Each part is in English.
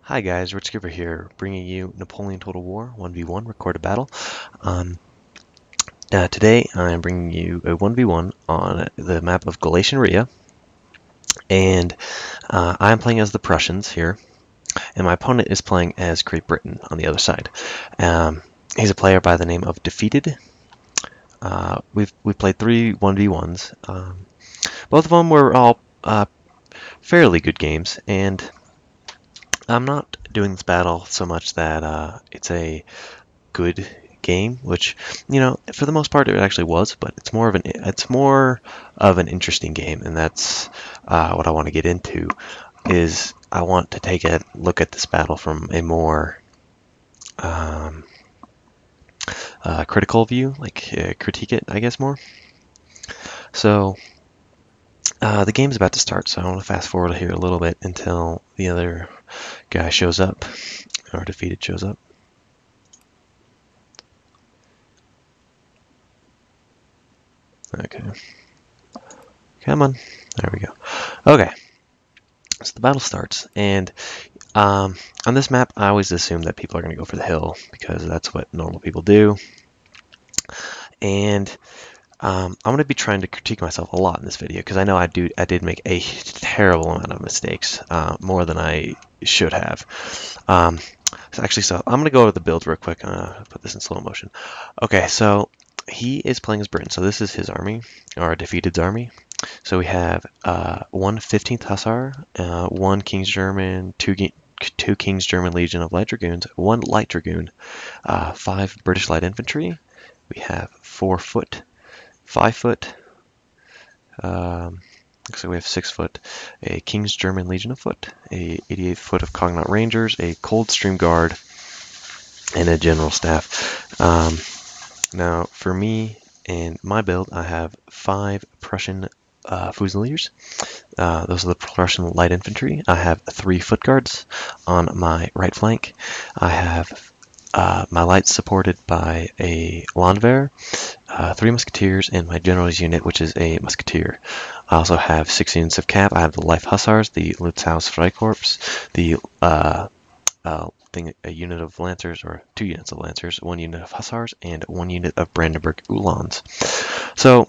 Hi guys, Rich Skipper here, bringing you Napoleon Total War 1v1 recorded battle. Um, Today I'm bringing you a 1v1 on the map of Galatian Ria, and I'm playing as the Prussians here, and my opponent is playing as Great Britain on the other side. He's a player by the name of Defeated. We've played three 1v1s. Both of them were all fairly good games, and I'm not doing this battle so much that it's a good game, which, you know, for the most part it actually was, but it's more of an interesting game, and that's what I want to get into. Is I want to take a look at this battle from a more critical view, like critique it, I guess, more. So the game's about to start, so I want to fast forward here a little bit until the other guy shows up, or Defeated shows up. Okay. Come on. There we go. Okay. So the battle starts, and on this map, I always assume that people are going to go for the hill because that's what normal people do. And I'm going to be trying to critique myself a lot in this video because I know I did make a terrible amount of mistakes, more than I should have. So I'm going to go over the build real quick. Put this in slow motion. Okay, so he is playing as Britain, so this is his army, or Defeated's army. So we have one 15th Hussar, one King's German, two King's German Legion of Light Dragoons, one Light Dragoon, 5 British Light Infantry. We have 4 foot, 5 foot, so we have 6 foot, a King's German Legion of Foot, a 88 foot of Cognate Rangers, a Coldstream Guard, and a General Staff. Now, for me and my build, I have 5 Prussian Fusiliers. Those are the Prussian Light Infantry. I have 3 Foot Guards on my right flank. I have my lights supported by a Landwehr, 3 Musketeers, and my General's unit, which is a Musketeer. I also have 6 units of cap. I have the Life Hussars, the Lutzhaus Freikorps, the a unit of Lancers, or 2 units of Lancers, 1 unit of Hussars, and 1 unit of Brandenburg Uhlans. So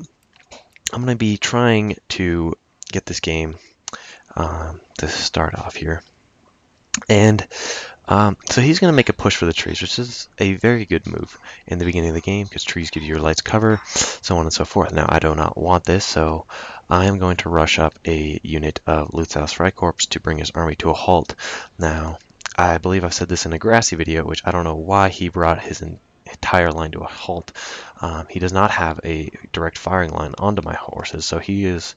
I'm going to be trying to get this game to start off here. And so he's going to make a push for the trees, which is a very good move in the beginning of the game because trees give you your lights cover, so on and so forth. Now, I do not want this, so I am going to rush up a unit of Lutzhaus Freikorps to bring his army to a halt. Now, I believe I've said this in a Grassy video, which I don't know why he brought his entire line to a halt. He does not have a direct firing line onto my horses, so he is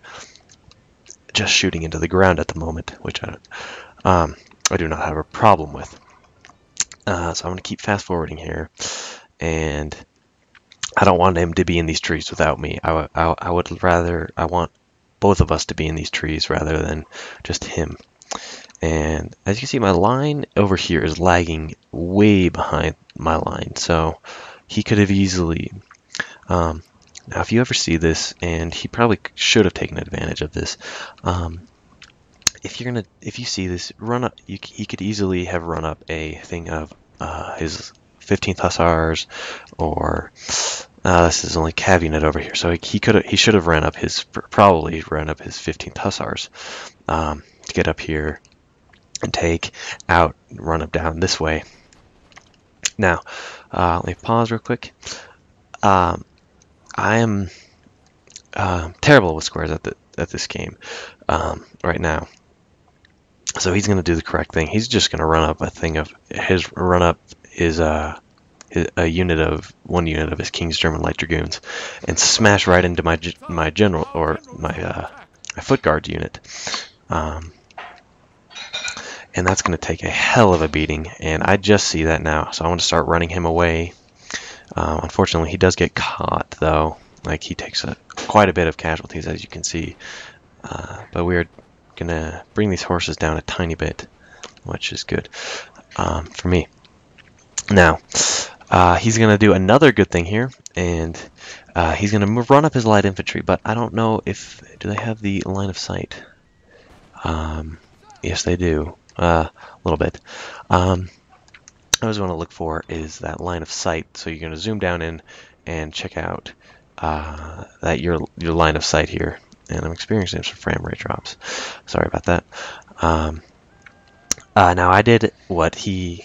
just shooting into the ground at the moment, which I do not have a problem with. So I'm going to keep fast forwarding here, and I don't want him to be in these trees without me. I want both of us to be in these trees rather than just him. And as you can see, my line over here is lagging way behind my line, so he could have easily now if you ever see this, and he probably should have taken advantage of this, if you see this run up, he could easily have run up a thing of his 15th Hussars, or this is only cav unit over here, so he should have probably ran up his 15th Hussars to get up here and take out, run up down this way. Now, let me pause real quick. I am terrible with squares at this game right now. So he's going to do the correct thing. He's just going to run up a thing of his run up is one unit of his King's German Light Dragoons and smash right into my general, or my Foot Guard unit. And that's going to take a hell of a beating, and I just see that now, so I want to start running him away. Unfortunately, he does get caught, though. Like, he takes quite a bit of casualties, as you can see. But we're going to bring these horses down a tiny bit, which is good for me. Now, he's going to do another good thing here, and he's going to run up his light infantry, but I don't know do they have the line of sight? Yes, they do. a little bit. I always want to look for is that line of sight. So you're going to zoom down in and check out that your line of sight here. And I'm experiencing some frame rate drops. Sorry about that. Now I did what he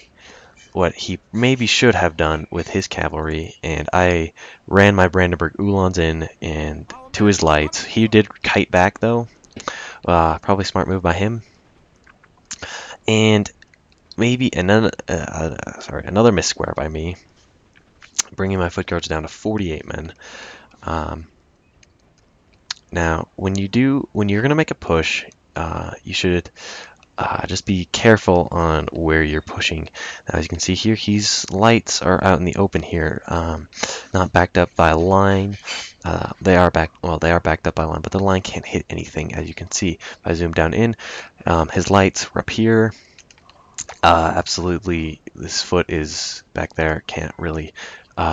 maybe should have done with his cavalry, and I ran my Brandenburg Uhlans in and to his lights. He did kite back though. Probably smart move by him. And maybe another miss square by me, bringing my foot guards down to 48 men. Now, when you're going to make a push, you should just be careful on where you're pushing. Now, as you can see here, his lights are out in the open here, not backed up by a line. They are backed up by a line, but the line can't hit anything, as you can see. If I zoom down in, his lights are up here. Absolutely, this foot is back there. Can't really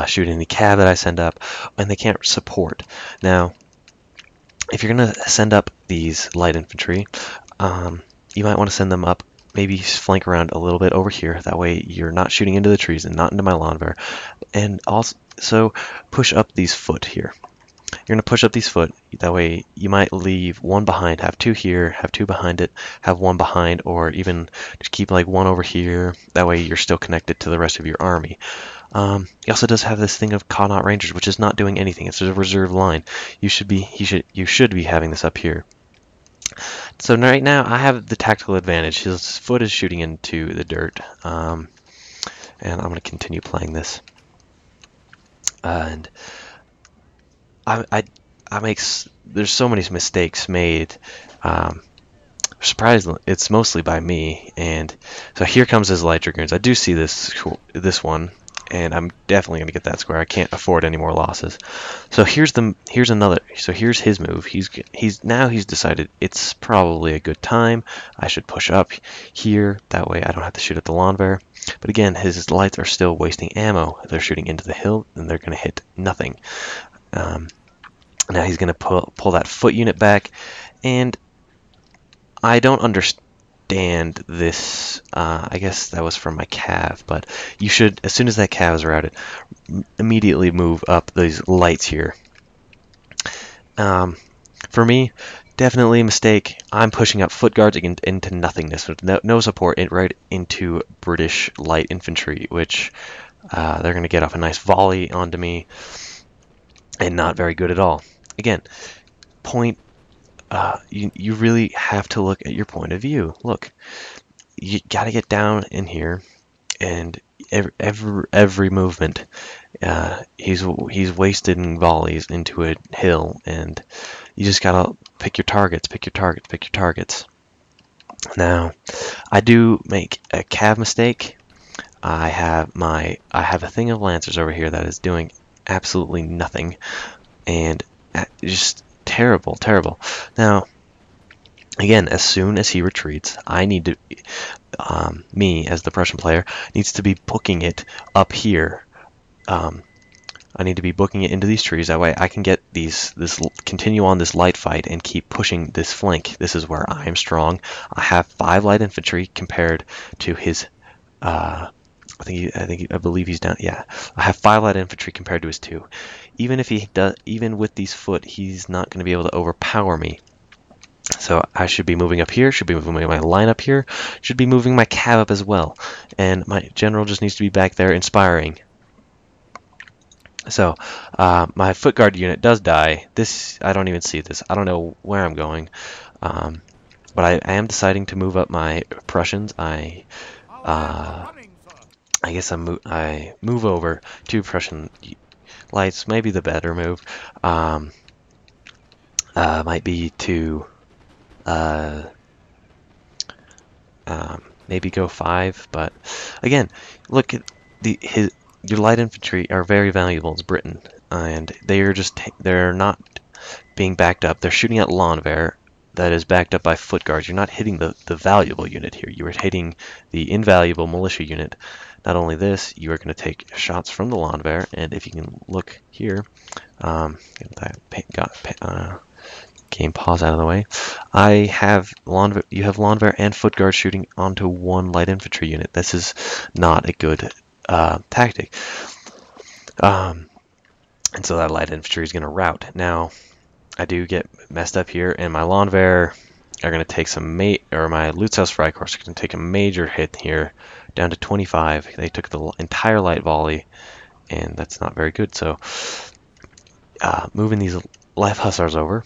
shoot any cav that I send up, and they can't support. Now, if you're going to send up these light infantry, you might want to send them up, maybe flank around a little bit over here. That way you're not shooting into the trees and not into my Landwehr. And also push up these foot here. You're going to push up these foot. That way you might leave one behind, have two here, have two behind it, have one behind, or even just keep like one over here. That way you're still connected to the rest of your army. He also does have this thing of Connaught Rangers, which is not doing anything. It's a reserve line. You should be having this up here. So right now I have the tactical advantage. His foot is shooting into the dirt, and I'm going to continue playing this. And there's so many mistakes made. Surprisingly, it's mostly by me. And so here comes his light dragoons. I do see this one, and I'm definitely going to get that square. I can't afford any more losses. So here's his move. He's decided it's probably a good time. I should push up here. That way I don't have to shoot at the Landwehr. But again, his lights are still wasting ammo. They're shooting into the hill, and they're going to hit nothing. Now he's going to pull that foot unit back, and I don't understand this. I guess that was from my cav, but you should, as soon as that cav is routed, immediately move up these lights here. For me, definitely a mistake. I'm pushing up foot guards into nothingness with no support, right into British light infantry, which they're going to get off a nice volley onto me, and not very good at all. Again, you really have to look at your point of view. Look, you got to get down in here, and every movement, he's wasting volleys into a hill, and you just gotta pick your targets. Now, I do make a cav mistake. I have a thing of lancers over here that is doing absolutely nothing, and just terrible. Now, again, as soon as he retreats, I need to, me as the Prussian player, needs to be booking it up here. I need to be booking it into these trees. That way I can get continue on this light fight and keep pushing this flank. This is where I am strong. I have 5 light infantry compared to his, I believe he's down. Yeah, I have 5 light infantry compared to his 2. Even with these foot, he's not going to be able to overpower me. So I should be moving up here, should be moving my line up here, should be moving my cav up as well. And my general just needs to be back there inspiring. So my foot guard unit does die. I don't even see this. I don't know where I'm going. But I am deciding to move up my Prussians. I guess I move over to Prussian lights. Maybe the better move might be to maybe go 5. But again, look at your light infantry are very valuable to Britain, and they're not being backed up. They're shooting at Landwehr that is backed up by foot guards. You're not hitting the valuable unit here. You are hitting the invaluable militia unit. Not only this, you are going to take shots from the Landwehr, and if you can look here, game pause out of the way. You have Lawnbear and Foot Guard shooting onto one light infantry unit. This is not a good tactic. And so that light infantry is going to rout. Now, I do get messed up here, and my Lawnbear are going to take some my Lutzhaus Freikorps are going to take a major hit here, down to 25. They took the entire light volley, and that's not very good. So, moving these light hussars over,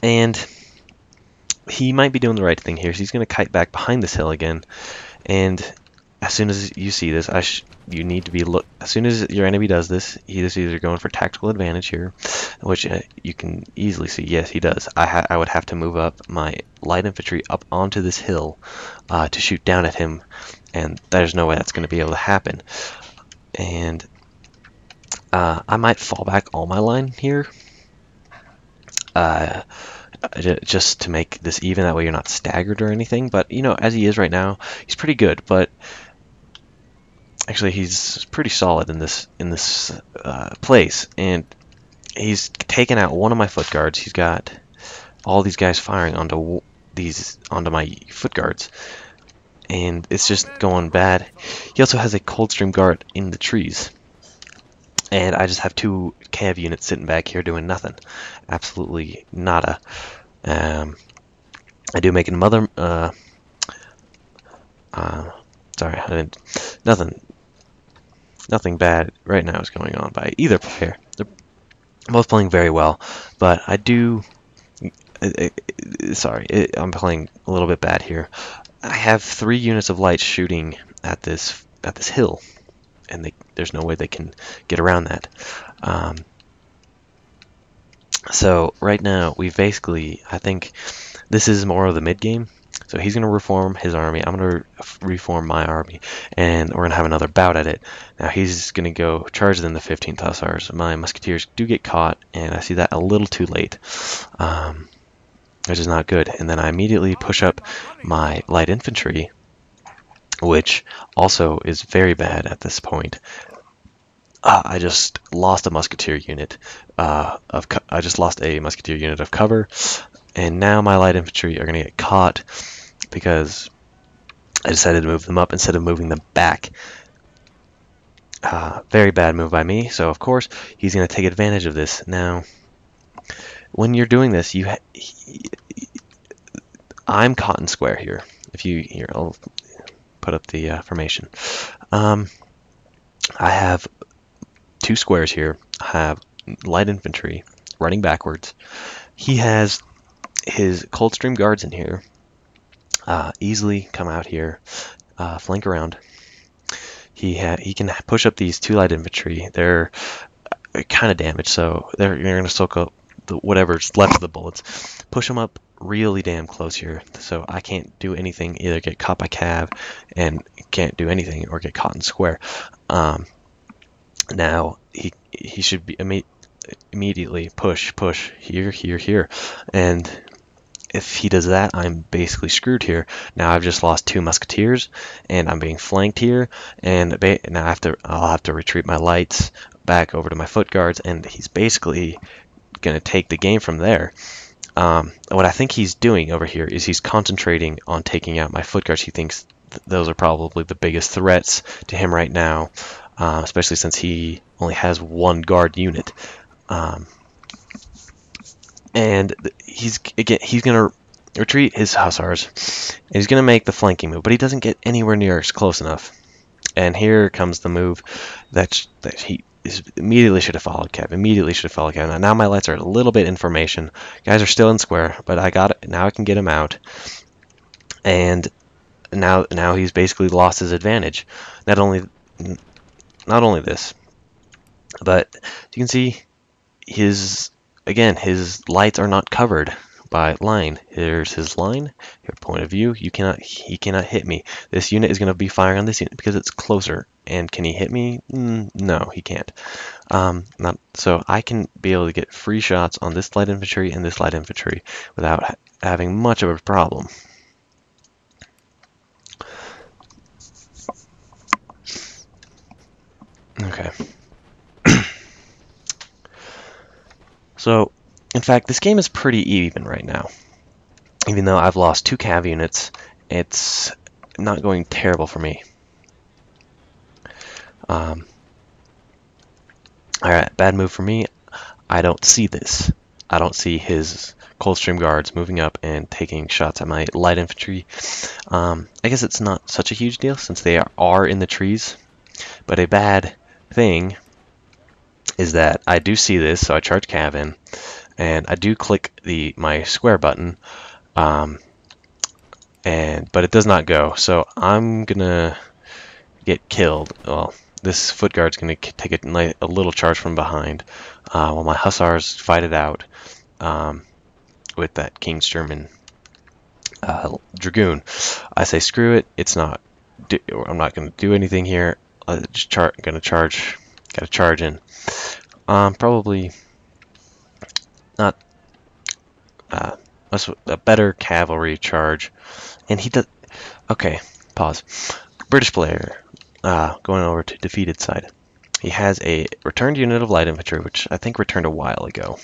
and he might be doing the right thing here. So he's going to kite back behind this hill again, and as soon as you see this, you need to be as soon as your enemy does this, he is either going for tactical advantage here, which you can easily see. Yes, he does. I would have to move up my light infantry up onto this hill to shoot down at him, and there's no way that's going to be able to happen. And I might fall back all my line here, just to make this even. That way you're not staggered or anything. But you know, as he is right now, he's pretty good. But actually, he's pretty solid in this place, and he's taken out one of my foot guards. He's got all these guys firing onto my foot guards, and it's just going bad. He also has a Coldstream Guard in the trees, and I just have 2 cav units sitting back here doing nothing, absolutely nada. I do make another. Sorry, nothing bad right now is going on by either player. They're both playing very well, but I do. I'm playing a little bit bad here. I have 3 units of light shooting at this hill, and there's no way they can get around that. So right now we basically, I think this is more of the mid game. So he's going to reform his army. I'm going to reform my army, and we're going to have another bout at it. Now he's going to go charge in the 15th Hussars. My Musketeers do get caught, and I see that a little too late, which is not good. And then I immediately push up my light infantry, which also is very bad at this point. I just lost a Musketeer unit I just lost a Musketeer unit of cover, and now my light infantry are going to get caught because I decided to move them up instead of moving them back. Very bad move by me. So of course he's going to take advantage of this. Now, when you're doing this, I'm caught in square here. I'll put up the formation. I have 2 squares here. I have light infantry running backwards. He has his Coldstream Guards in here. Easily come out here, flank around. He can push up these 2 light infantry. They're kind of damaged, so they're going to soak up whatever's left of the bullets. Push them up really damn close here, so I can't do anything. Either get caught by cav and can't do anything, or get caught in square. Now he should be immediately push here, and if he does that, I'm basically screwed here. Now I've just lost 2 musketeers, and I'm being flanked here, and now I'll have to retreat my lights back over to my foot guards, and he's basically going to take the game from there. What I think he's doing over here is he's concentrating on taking out my foot guards. He thinks those are probably the biggest threats to him right now, especially since he only has 1 guard unit. And he's going to retreat his hussars, and he's going to make the flanking move, but he doesn't get anywhere near close enough. And here comes the move that he immediately should have followed Kev. Now my lights are a little bit in formation. Guys are still in square, but I got it. Now I can get him out. And now he's basically lost his advantage. Not only this, but you can see his lights are not covered by line. Here's his line, your point of view. He cannot hit me. This unit is going to be firing on this unit because it's closer. And can he hit me? No, he can't. So I can be able to get free shots on this light infantry and this light infantry without having much of a problem. Okay. So, in fact, this game is pretty even right now. Even though I've lost 2 cav units, it's not going terrible for me. Alright, bad move for me. I don't see this. I don't see his Coldstream Guards moving up and taking shots at my light infantry. I guess it's not such a huge deal since they are in the trees. But a bad thing is that I do see this, so I charge cav in, and I do click my square button, but it does not go. So I'm gonna get killed. Well, this foot guard's gonna take a little charge from behind, while my hussars fight it out with that King's German dragoon. I say screw it. It's not. I'm not gonna do anything here. Just gonna charge. Gotta charge in. Probably not. A better cavalry charge, and he does. Okay, pause. British player going over to defeated side. He has a returned unit of light infantry, which I think returned a while ago.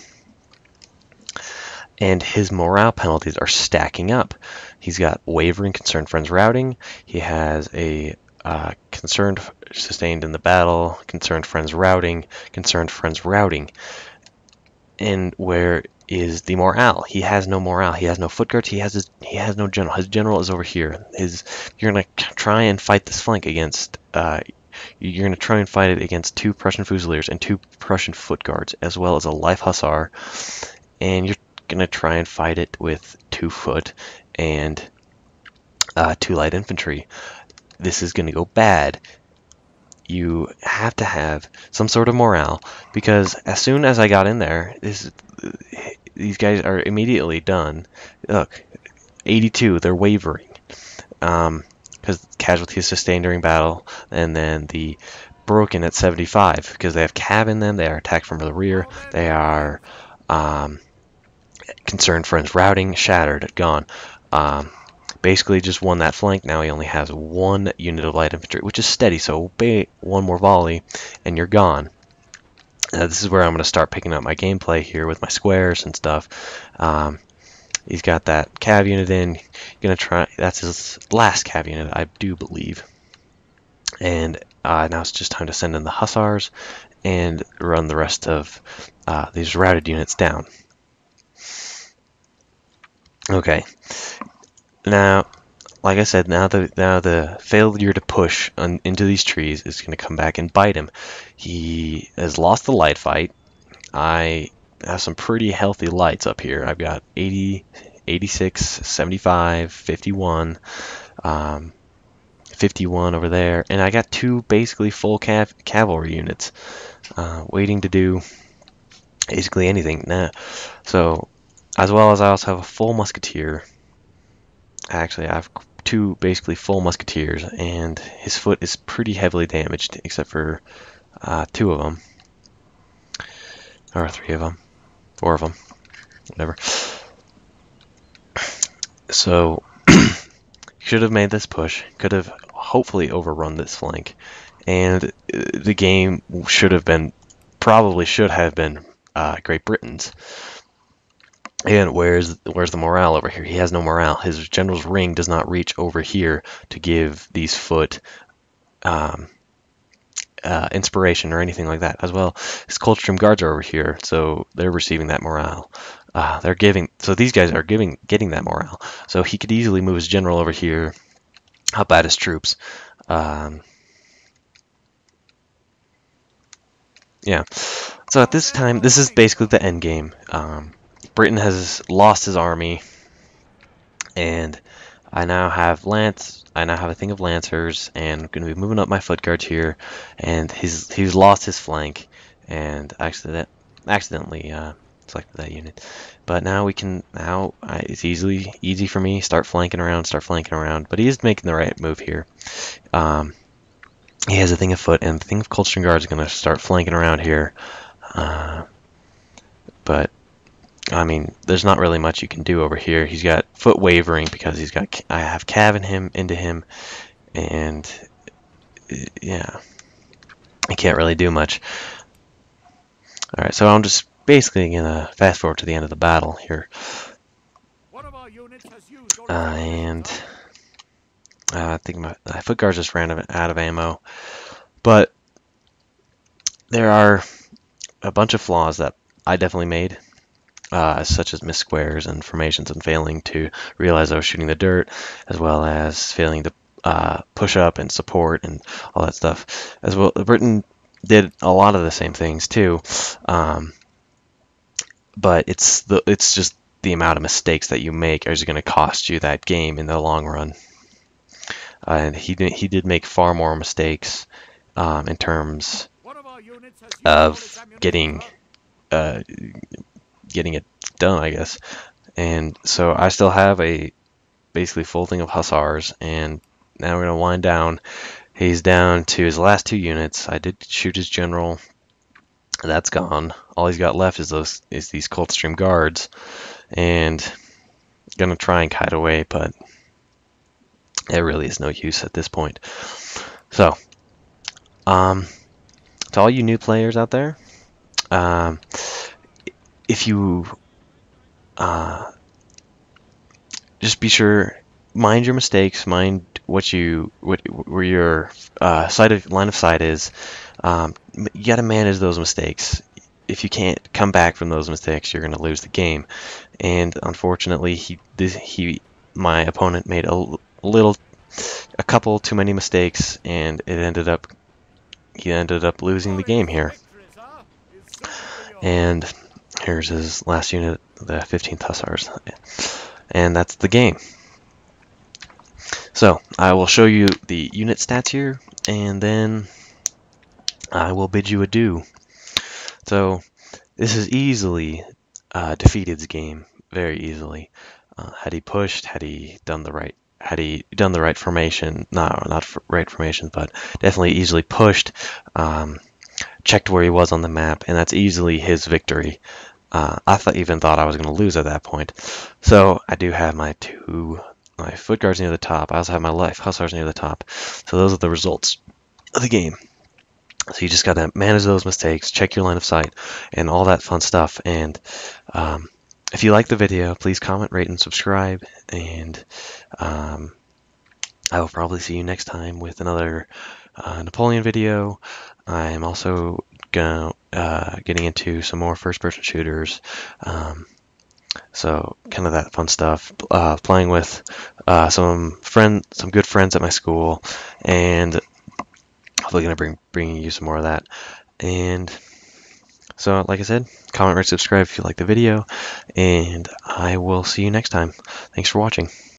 And his morale penalties are stacking up. He's got wavering, concerned friends routing. He has a concerned sustained in the battle, concerned friends routing, concerned friends routing. And where is the morale? He has no morale. He has no foot guards. He has no general. His general is over here. You're gonna try and fight this flank against. You're gonna try and fight it against 2 Prussian Fusiliers and 2 Prussian foot guards, as well as a life hussar. And you're gonna try and fight it with 2 foot and 2 light infantry. This is gonna go bad. You have to have some sort of morale, because as soon as I got in there, these guys are immediately done. Look, 82, they're wavering, because casualties sustained during battle, and then the broken at 75, because they have cav in them, they are attacked from the rear, they are concerned friends routing, shattered, gone. Basically just won that flank. Now he only has 1 unit of light infantry, which is steady, so obey 1 more volley and you're gone. This is where I'm going to start picking up my gameplay here with my squares and stuff. He's got that cav unit in. Gonna try. That's his last cav unit, I do believe. And now it's just time to send in the hussars and run the rest of these routed units down. Okay. Now, like I said, now the failure to push into these trees is going to come back and bite him. He has lost the light fight. I have some pretty healthy lights up here. I've got 80, 86, 75, 51, 51 over there, and I got 2 basically full cavalry units waiting to do basically anything. So, as well as I also have a full musketeer. Actually, I have 2 basically full musketeers, and his foot is pretty heavily damaged, except for 2 of them, or 3 of them, 4 of them, whatever. So, should have made this push, could have hopefully overrun this flank, and the game probably should have been Great Britain's. And where's the morale over here? He has no morale. His general's ring does not reach over here to give these foot inspiration or anything like that. As well, his Coldstream Guards are over here, so they're receiving that morale. So these guys are getting that morale. So he could easily move his general over here, help out his troops. Yeah. So at this time, this is basically the end game. Britain has lost his army, and I now have a thing of lancers, and I'm going to be moving up my foot guards here, and he's lost his flank, and accidentally selected that unit. But now it's easy for me, start flanking around, but he is making the right move here. He has a thing of foot, and the thing of Coldstream Guard is going to start flanking around here, but I mean, there's not really much you can do over here. He's got foot wavering because I have cav into him, and yeah, I can't really do much. All right, so I'm just basically gonna fast forward to the end of the battle here, and I think my foot guards just ran out of ammo. But there are a bunch of flaws that I definitely made, such as missed squares and formations and failing to realize I was shooting the dirt, as well as failing to push up and support and all that stuff. As well, Britain did a lot of the same things too, but it's just the amount of mistakes that you make is going to cost you that game in the long run. And he did make far more mistakes in terms of getting it done, I guess. And so I still have a basically full thing of hussars, and now we're gonna wind down. He's down to his last 2 units. I did shoot his general. That's gone. All he's got left is these Coldstream guards, and gonna try and kite away, but it really is no use at this point. So, to all you new players out there, if you just be sure, mind your mistakes, mind where your line of sight is. You got to manage those mistakes. If you can't come back from those mistakes, you're going to lose the game. And unfortunately, my opponent made a couple too many mistakes, and he ended up losing the game here. And here's his last unit, the 15th Hussars, and that's the game. So I will show you the unit stats here, and then I will bid you adieu. So this is easily defeated the game, very easily. Had he pushed, had he done the right formation, not right formation, but definitely easily pushed, checked where he was on the map, and that's easily his victory. I even thought I was going to lose at that point. So I do have my foot guards near the top. I also have my life hussars near the top. So those are the results of the game. So you just got to manage those mistakes, check your line of sight, and all that fun stuff. And if you like the video, please comment, rate, and subscribe. And I will probably see you next time with another Napoleon video. I'm also getting into some more first-person shooters. So kind of that fun stuff. Playing with some good friends at my school, and hopefully gonna bring you some more of that. And so, like I said, comment, rate, subscribe if you like the video, and I will see you next time. Thanks for watching.